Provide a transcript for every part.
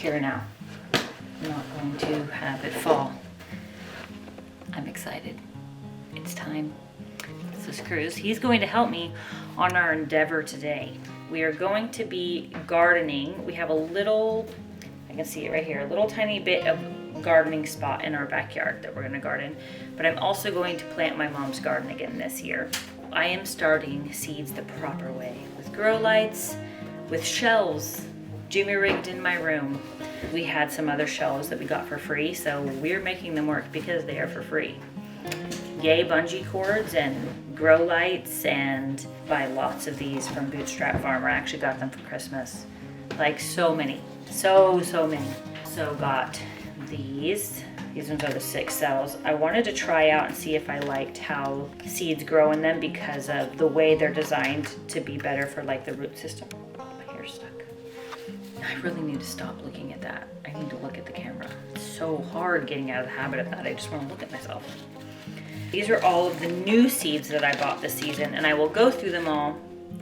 here now. I'm not going to have it fall. I'm excited. It's time. This is Cruz. He's going to help me on our endeavor today. We are going to be gardening. We have a little, I can see it right here, a little tiny bit of gardening spot in our backyard that we're going to garden. But I'm also going to plant my mom's garden again this year. I am starting seeds the proper way with grow lights, with shelves Jimmy rigged in my room. We had some other shelves that we got for free, so we're making them work because they are for free. Yay bungee cords and grow lights, and buy lots of these from Bootstrap Farmer. I actually got them for Christmas. Like so many, so many. So got these. These ones are the 6 cells. I wanted to try out and see if I liked how seeds grow in them because of the way they're designed to be better for like the root system. My hair's stuck. I really need to stop looking at that. I need to look at the camera. It's so hard getting out of the habit of that. I just want to look at myself. These are all of the new seeds that I bought this season, and I will go through them all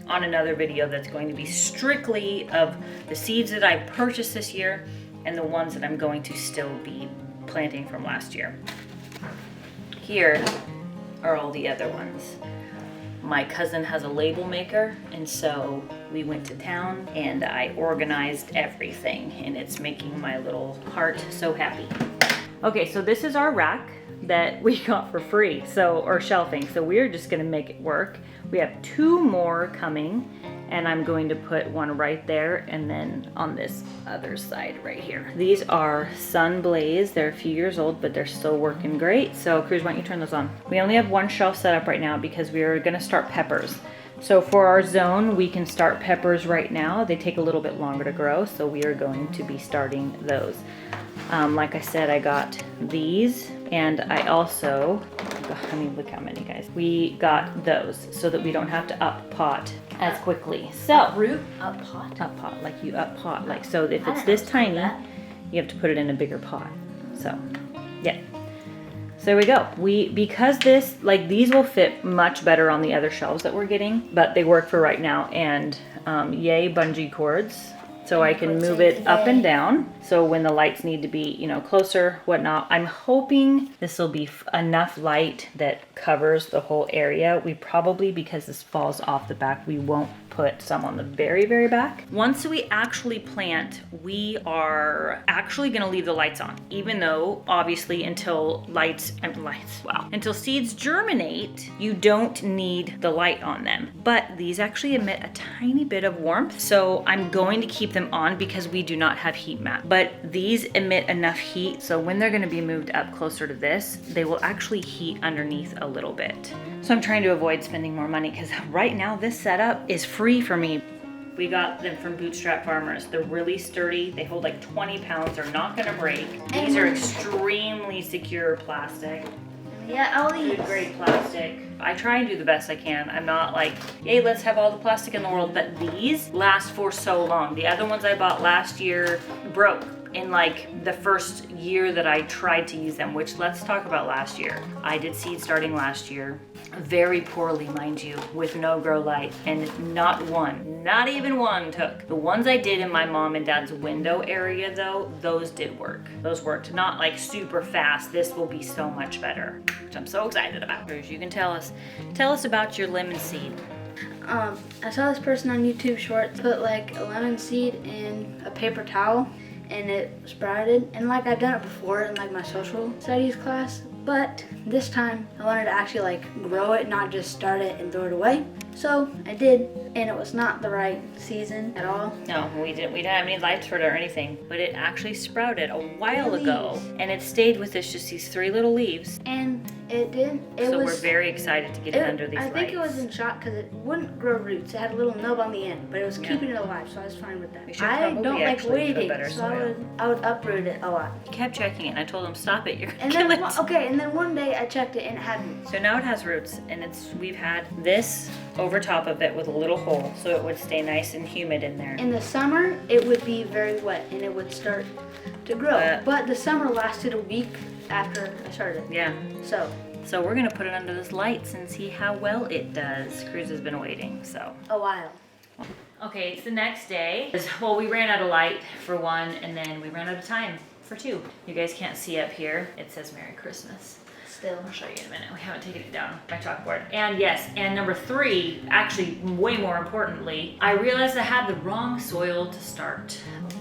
on another video that's going to be strictly of the seeds that I purchased this year and the ones that I'm going to still be planting from last year. Here are all the other ones. My cousin has a label maker, and so we went to town and I organized everything, and it's making my little heart so happy. Okay, so this is our rack that we got for free, or shelving, so we're just gonna make it work. We have 2 more coming, and I'm going to put one right there and then on this other side right here. These are Sun Blaze. They're a few years old, but they're still working great. So Cruz, why don't you turn those on? We only have 1 shelf set up right now because we are gonna start peppers. So for our zone, we can start peppers right now. They take a little bit longer to grow, so we are going to be starting those. Like I said, I got these, and I also, look how many, guys. We got those so that we don't have to up pot as quickly. So root up pot? Up pot, like you up pot. Like, so if it's this tiny, you have to put it in a bigger pot. So, yeah. So there we go. Because this, like, these will fit much better on the other shelves that we're getting, but they work for right now. And yay bungee cords. So I can move it up and down. So when the lights need to be, closer, whatnot. I'm hoping this will be enough light that covers the whole area. We probably, because this falls off the back, we won't put some on the very, very back. Once we actually plant, we are actually gonna leave the lights on, even though obviously until until seeds germinate, you don't need the light on them. But these actually emit a tiny bit of warmth. So I'm going to keep them on because we do not have heat mat. But these emit enough heat, so when they're gonna be moved up closer to this, they will actually heat underneath a little bit. So I'm trying to avoid spending more money because right now this setup is free for me. We got them from Bootstrap Farmers. They're really sturdy. They hold like 20 pounds. They're not gonna break. These are extremely secure plastic. Yeah, all these. Food grade plastic. I try and do the best I can. I'm not like, yay, let's have all the plastic in the world, but these last for so long. The other ones I bought last year broke in like the first year that I tried to use them, which let's talk about last year. I did seed starting last year, very poorly, mind you, with no grow light, and not even one took. The ones I did in my mom and dad's window area though, those did work. Those worked, not like super fast. This will be so much better, which I'm so excited about. You can tell us about your lemon seed. I saw this person on YouTube Shorts put like a lemon seed in a paper towel and it sprouted, and like I've done it before in like my social studies class, but this time I wanted to actually like grow it, not just start it and throw it away. So I did, and it was not the right season at all. No, we didn't have any lights for it or anything, but it actually sprouted a while ago, and it stayed with us, just these 3 little leaves. And it did. We're very excited to get it under these lights. I think it was in shock because it wouldn't grow roots. It had a little nub on the end, but it was keeping it alive, so I was fine with that. I don't like waiting, so I would uproot it a lot. He kept checking it, and I told him, stop it, you're gonna and kill then, it. Okay, and then one day I checked it and it had roots. So now it has roots, and we've had this over top of it with a little hole, so it would stay nice and humid in there. In the summer, it would be very wet, and it would start to grow. But the summer lasted a week after I started. Yeah. So we're gonna put it under this lights and see how well it does. Cruz has been waiting, so. A while. Okay, it's the next day. Well, we ran out of light for one, and then we ran out of time for two. You guys can't see up here. It says Merry Christmas. Still. I'll show you in a minute. We haven't taken it down, my chalkboard. And yes, and number 3, actually way more importantly, I realized I had the wrong soil to start.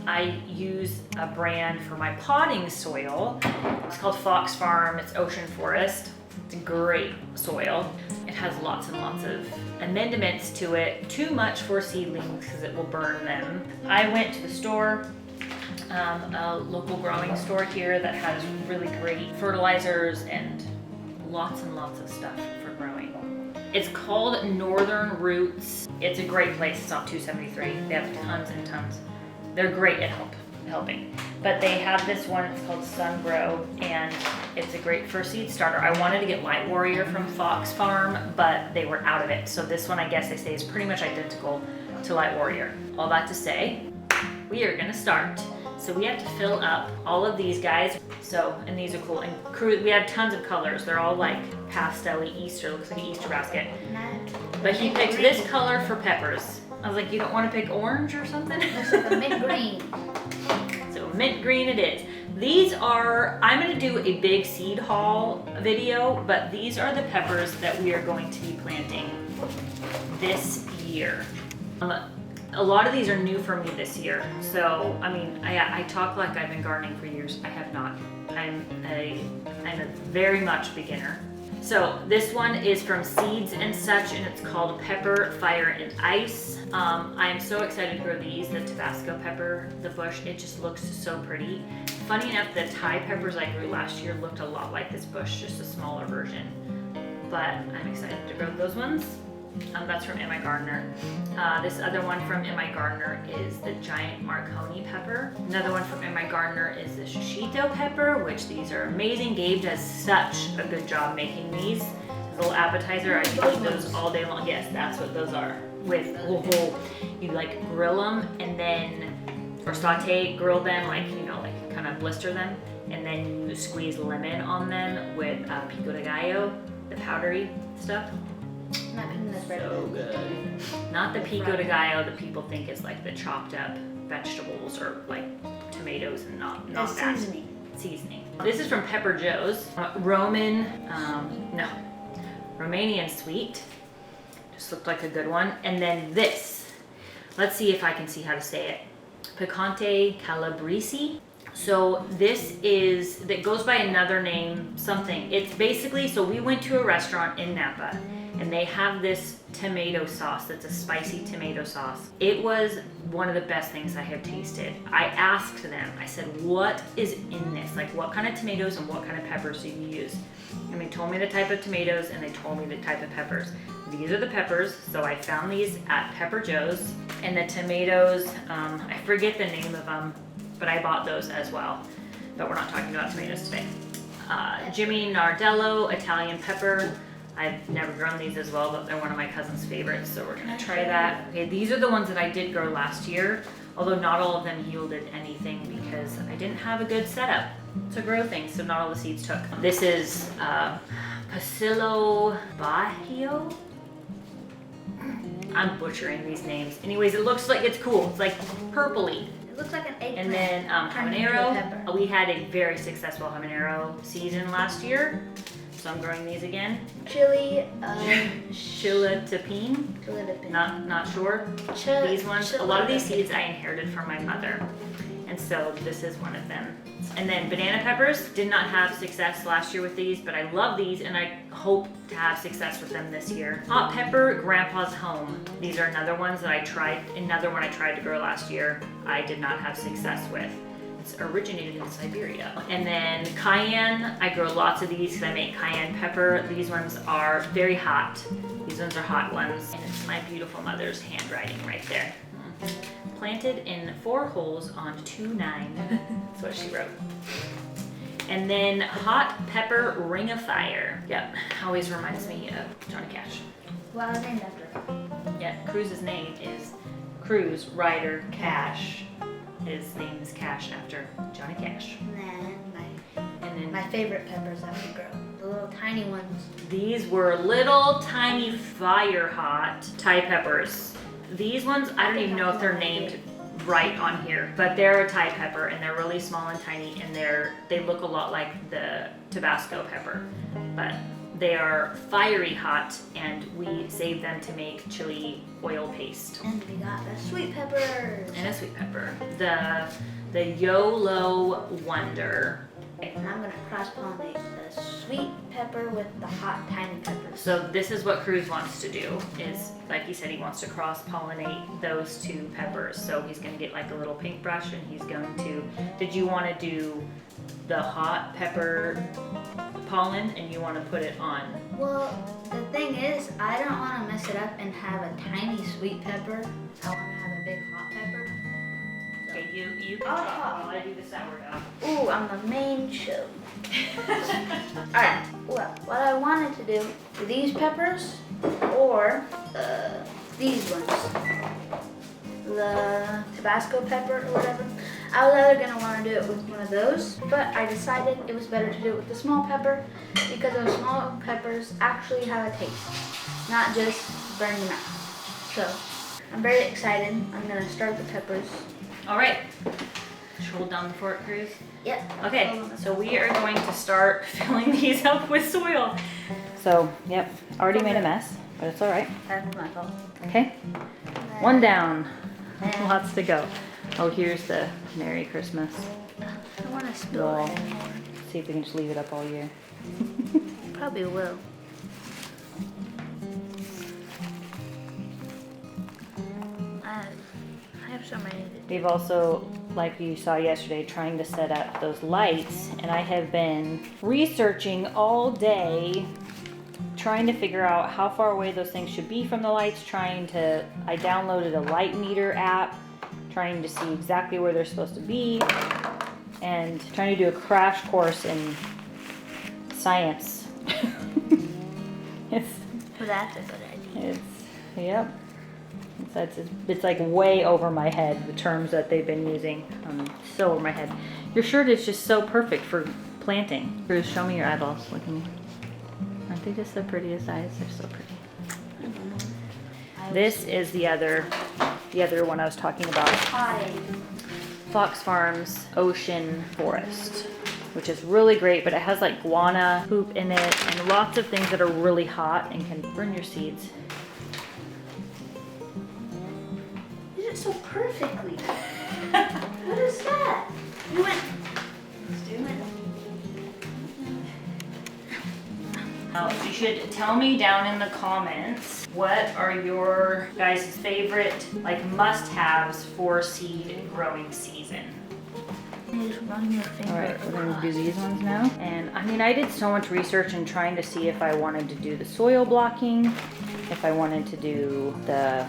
I use a brand for my potting soil. It's called Fox Farm. It's Ocean Forest. It's a great soil. It has lots and lots of amendments to it. Too much for seedlings because it will burn them. I went to the store, a local growing store here that has really great fertilizers and lots of stuff for growing. It's called Northern Roots. It's a great place. It's off 273. They have tons and tons. They're great at helping. But they have this one, it's called Sun Grow, and it's a great first seed starter. I wanted to get Light Warrior from Fox Farm, but they were out of it. So this one, I guess they say, is pretty much identical to Light Warrior. All that to say, we are gonna start. So we have to fill up all of these guys. So, and these are cool. And we have tons of colors. They're all like pastel-y Easter, looks like an Easter basket. But he picked this color for peppers. I was like, you don't want to pick orange or something? Looks like a mint green. So mint green it is. These are, I'm gonna do a big seed haul video, but these are the peppers that we are going to be planting this year. A lot of these are new for me this year. So, I mean, I talk like I've been gardening for years. I have not. I'm a very much beginner. So this one is from Seeds and Such, and it's called Pepper, Fire, and Ice. I am so excited to grow these, the Tabasco pepper, the bush. It just looks so pretty. Funny enough, the Thai peppers I grew last year looked a lot like this bush, just a smaller version. But I'm excited to grow those ones. That's from M.I. Gardener. This other one from M.I. Gardener is the giant Marconi pepper. Another one from M.I. Gardener is the shishito pepper, which these are amazing. Gabe does such a good job making these. As a little appetizer, I can eat those all day long. Yes, that's what those are. With you like grill them and then, or saute, grill them, like, you know, like kind of blister them, and then you squeeze lemon on them with pico de gallo, the powdery stuff. So good. Not the pico de gallo that people think is like the chopped up vegetables or like tomatoes, and not that. Seasoning. This is from Pepper Joe's. Romanian sweet. Just looked like a good one. And then this. Let's see if I can see how to say it. Picante Calabrese. So this is, that goes by another name, something. It's basically, so we went to a restaurant in Napa, and they have this tomato sauce that's a spicy tomato sauce. It was one of the best things I have tasted. I asked them, I said, what is in this? Like, what kind of tomatoes and what kind of peppers do you use? And they told me the type of tomatoes, and they told me the type of peppers. These are the peppers, so I found these at Pepper Joe's. And the tomatoes, I forget the name of them, but I bought those as well. But we're not talking about tomatoes today. Jimmy Nardello, Italian pepper. I've never grown these as well, but they're one of my cousin's favorites, so we're gonna try that. Okay, these are the ones that I did grow last year, although not all of them yielded anything because I didn't have a good setup to grow things, so not all the seeds took. This is Pasilo Bajo. I'm butchering these names. Anyways, it looks like it's cool. It's like purpley. It looks like an eggplant. And then habanero. We had a very successful habanero season last year, so I'm growing these again. Chili, Chiltepin. Not sure. These ones, a lot of these seeds I inherited from my mother, and so this is one of them. And then banana peppers, did not have success last year with these, but I love these and I hope to have success with them this year. Hot pepper, Grandpa's Home. These are another ones that I tried, another one I tried to grow last year. I did not have success with. It's originated in Siberia. And then cayenne, I grow lots of these because I make cayenne pepper. These ones are very hot. These ones are hot ones. And it's my beautiful mother's handwriting right there. Planted in 4 holes on 2-9. That's what she wrote. And then hot pepper ring of fire. Yep, always reminds me of Johnny Cash. Well, I was named after him. Yeah, Cruz's name is Cruz Ryder Cash. His name is Cash after Johnny Cash. And then my favorite peppers I would grow. The little tiny ones. These were little tiny fire hot Thai peppers. these ones, I don't even know if they're named right on here, but they're a Thai pepper and they're really small and tiny, and they look a lot like the Tabasco pepper, but they are fiery hot, and we save them to make chili oil paste. And we got the sweet peppers. And a sweet pepper. The YOLO Wonder. And I'm gonna cross-pollinate the sweet pepper with the hot tiny peppers. So this is what Cruz wants to do, is like he said, he wants to cross-pollinate those two peppers. So he's gonna get like a little paintbrush and he's going to, did you wanna do the hot pepper pollen and you wanna put it on? Well, the thing is, I don't wanna mess it up and have a tiny sweet pepper. I wanna have a big hot pepper. Okay, you can I'll chop chop. while I do the sourdough. Ooh, I'm the main show. Alright, well, what I wanted to do, these peppers or these ones, the Tabasco pepper or whatever. I was either gonna want to do it with one of those, but I decided it was better to do it with the small pepper because those small peppers actually have a taste, not just burn your mouth. So I'm very excited. I'm gonna start the peppers. All right, hold down the fork, Cruz. Yep. Okay, so we are going to start filling these up with soil. So, yep, already made a mess, but it's all right. That's my fault. Okay, one down, lots to go. Oh, here's the Merry Christmas I want to spill wall. it anymore. See if we can just leave it up all year. Probably will. I have so many to do. We've also, like you saw yesterday, trying to set up those lights, and I have been researching all day, trying to figure out how far away those things should be from the lights, I downloaded a light meter app, trying to see exactly where they're supposed to be, and trying to do a crash course in science. Well, that's a good idea. Yep. It's like way over my head, the terms that they've been using. So over my head. Your shirt is just so perfect for planting. Cruz, show me your eyeballs. Look at me. Aren't they just the prettiest eyes? They're so pretty. This is the other one I was talking about. Hi. Fox Farms Ocean Forest, which is really great, but it has like guana poop in it and lots of things that are really hot and can burn your seeds. You did it so perfectly. What is that? You went. Let's do it. Now, you should tell me down in the comments what are your guys' favorite like must-haves for seed growing season. You just run your finger. All right, we're gonna do these ones now. And I mean, I did so much research and trying to see if I wanted to do the soil blocking, if I wanted to do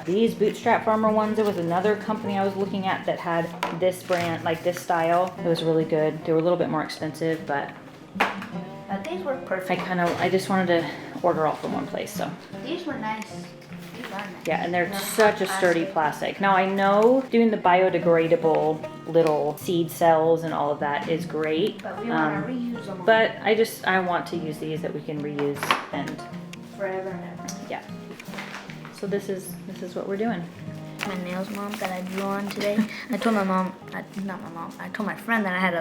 these Bootstrap Farmer ones. There was another company I was looking at that had this brand, like this style. It was really good. They were a little bit more expensive, but These were perfect. I just wanted to order all from one place, so. These were nice. These are nice. Yeah, and they're such a sturdy plastic. Now I know doing the biodegradable little seed cells and all of that is great. But we want to reuse them. But I want to use these that we can reuse and Forever and ever. yeah. So this is what we're doing. My nails, Mom, that I drew on today. I told my mom, not my mom, I told my friend that I had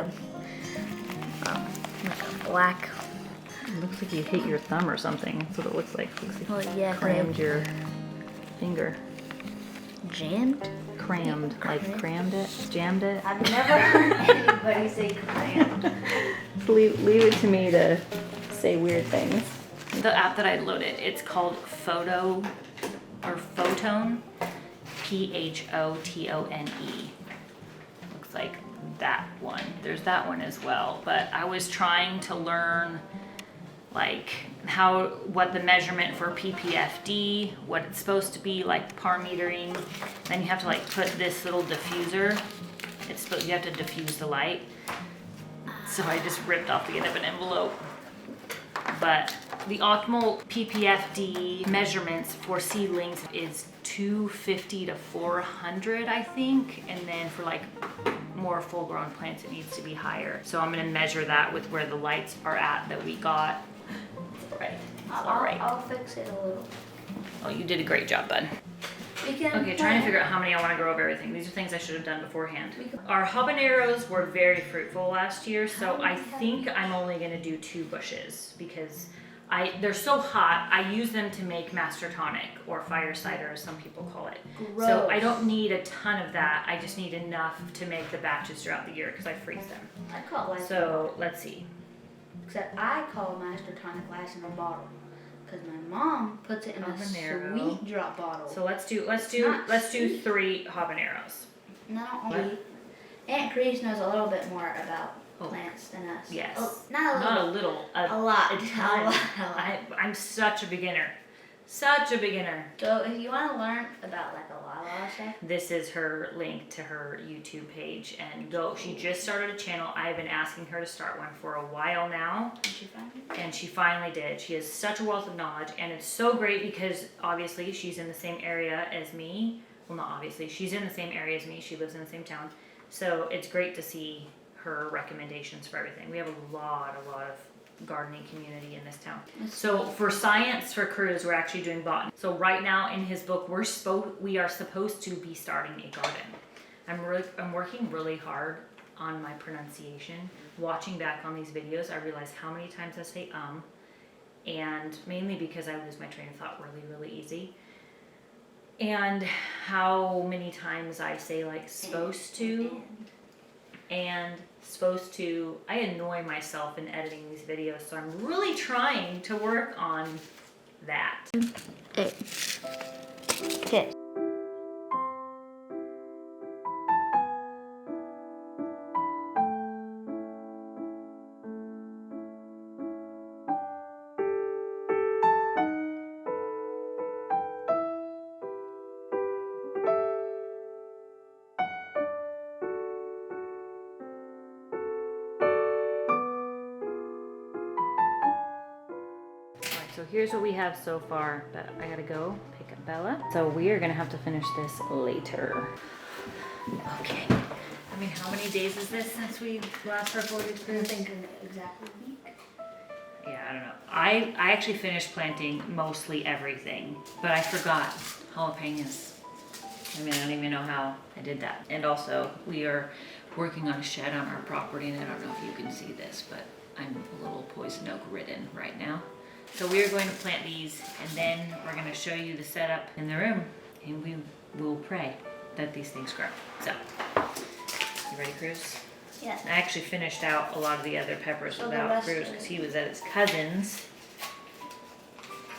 like a black. It looks like you hit your thumb or something. That's what it looks like. It looks like Well, you yeah, crammed your finger. Jammed? Crammed, like crammed it, jammed it. I've never heard anybody say crammed. Leave it to me to say weird things. The app that I loaded, it's called Photone. Photone. Looks like that one. There's that one as well. But I was trying to learn like what the measurement for PPFD, what it's supposed to be, like par metering. Then you have to like put this little diffuser. You have to diffuse the light. So I just ripped off the end of an envelope. But the optimal PPFD measurements for seedlings is 250 to 400, I think. And then for like more full-grown plants, it needs to be higher. So I'm gonna measure that with where the lights are at that we got. Right. All right. I'll fix it a little. Oh, you did a great job, bud. Okay, trying to figure out how many I want to grow of everything. These are things I should have done beforehand. Our habaneros were very fruitful last year, so I think I'm only going to do 2 bushes because they're so hot. I use them to make master tonic or fire cider, as some people call it. Gross. So I don't need a ton of that. I just need enough to make the batches throughout the year because I freeze them. I call it So let's see. Except I call master tonic glass in a bottle. Because my mom puts it in Habanero. a sweet drop bottle. So let's do 3 habaneros. Not only Aunt Crease knows a little bit more about plants than us. Yes. Oh, not a little. A lot. I'm such a beginner. Such a beginner. So if you want to learn about like a lot of stuff, this is her link to her YouTube page, and go. She just started a channel. I've been asking her to start one for a while now, and she finally did. She has such a wealth of knowledge, and it's so great because obviously she's in the same area as me. Well, not obviously. She's in the same area as me. She lives in the same town, so it's great to see her recommendations for everything. We have a lot of gardening community in this town. So for science for Cruz, we're actually doing botany. So right now in his book, we are supposed to be starting a garden. I'm working really hard on my pronunciation. Watching back on these videos, I realize how many times I say and mainly because I lose my train of thought really easy. And how many times I say like supposed to and supposed to. I annoy myself in editing these videos, so I'm really trying to work on that. Okay. So here's what we have so far, but I gotta go pick up Bella. So we are gonna have to finish this later. Okay. I mean, how many days is this since we last recorded I this? think exactly a week. Yeah, I don't know. I actually finished planting mostly everything, but I forgot jalapenos. I mean, I don't even know how I did that. And also, we are working on a shed on our property, and I don't know if you can see this, but I'm a little poison oak ridden right now. So we are going to plant these, and then we're going to show you the setup in the room, and we will pray that these things grow. So, you ready, Cruz? Yes. I actually finished out a lot of the other peppers Oh, the without rest Cruz of because it. he was at his cousin's,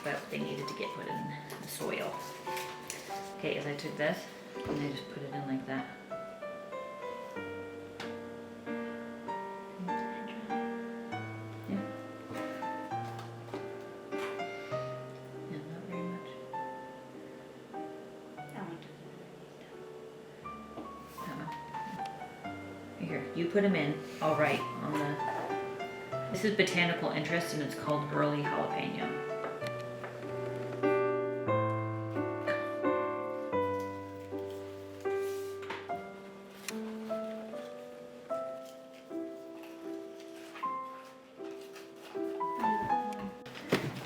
but they needed to get put in the soil. Okay, as I took this, and I just put it in like that. Yeah. Yeah, not very much. Here, you put them in, all right, on the, this is botanical interest and it's called early jalapeno.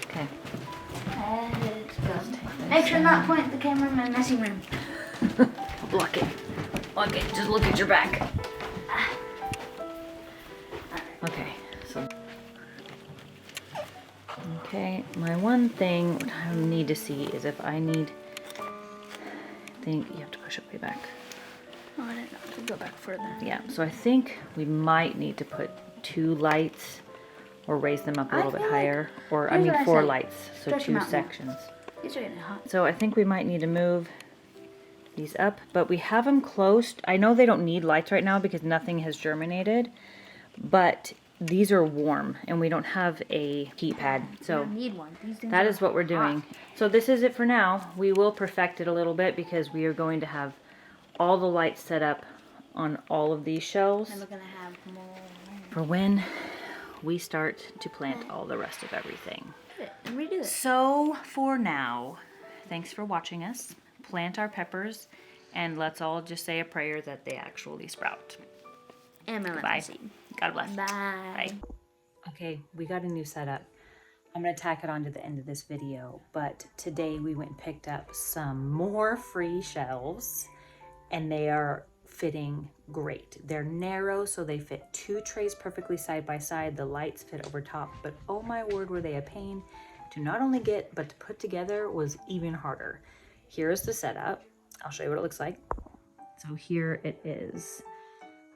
Okay. Let's go. Make sure not point the camera in my messy room. Block it. Block it, just look at your back. Okay, so. Okay, my one thing I need to see is if I need, I think you have to push it way back. Oh, I didn't know to go back further. Yeah, so I think we might need to put 2 lights or raise them up a little bit feel like- higher, or I here's mean what I 4 say. lights, so Stretch 'em 2 out more. sections. These are getting hot. So I think we might need to move these up, but we have them close. I know they don't need lights right now because nothing has germinated, but these are warm and we don't have a heat pad. So I need one. These things that are is what we're doing. So this is it for now. We will perfect it a little bit because we are going to have all the lights set up on all of these shelves And we're gonna have more. for when we start to plant all the rest of everything. And redo it. So for now, thanks for watching us plant our peppers, and let's all just say a prayer that they actually sprout. And my Bye. lemon seed. God bless. Bye. Bye. Okay, we got a new setup. I'm gonna tack it on to the end of this video, but today we went and picked up some more free shelves and they are fitting great. They're narrow, so they fit 2 trays perfectly side by side. The lights fit over top, but oh my word, were they a pain to not only get, but to put together was even harder. Here's the setup. I'll show you what it looks like. So here it is.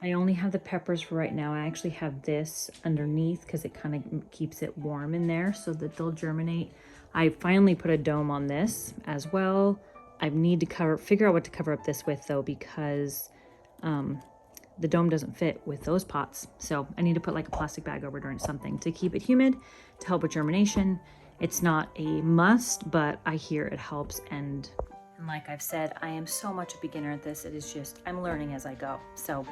I only have the peppers for right now. I actually have this underneath because it kind of keeps it warm in there so that they'll germinate. I finally put a dome on this as well. I need to figure out what to cover up this with though, because the dome doesn't fit with those pots. So I need to put like a plastic bag over it or something to keep it humid, to help with germination. It's not a must, but I hear it helps. And like I've said, I am so much a beginner at this. It is just, I'm learning as I go. So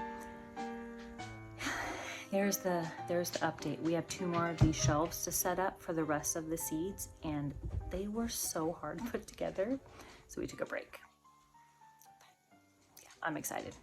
there's the update. We have 2 more of these shelves to set up for the rest of the seeds, and they were so hard to put together. So we took a break. Yeah, I'm excited.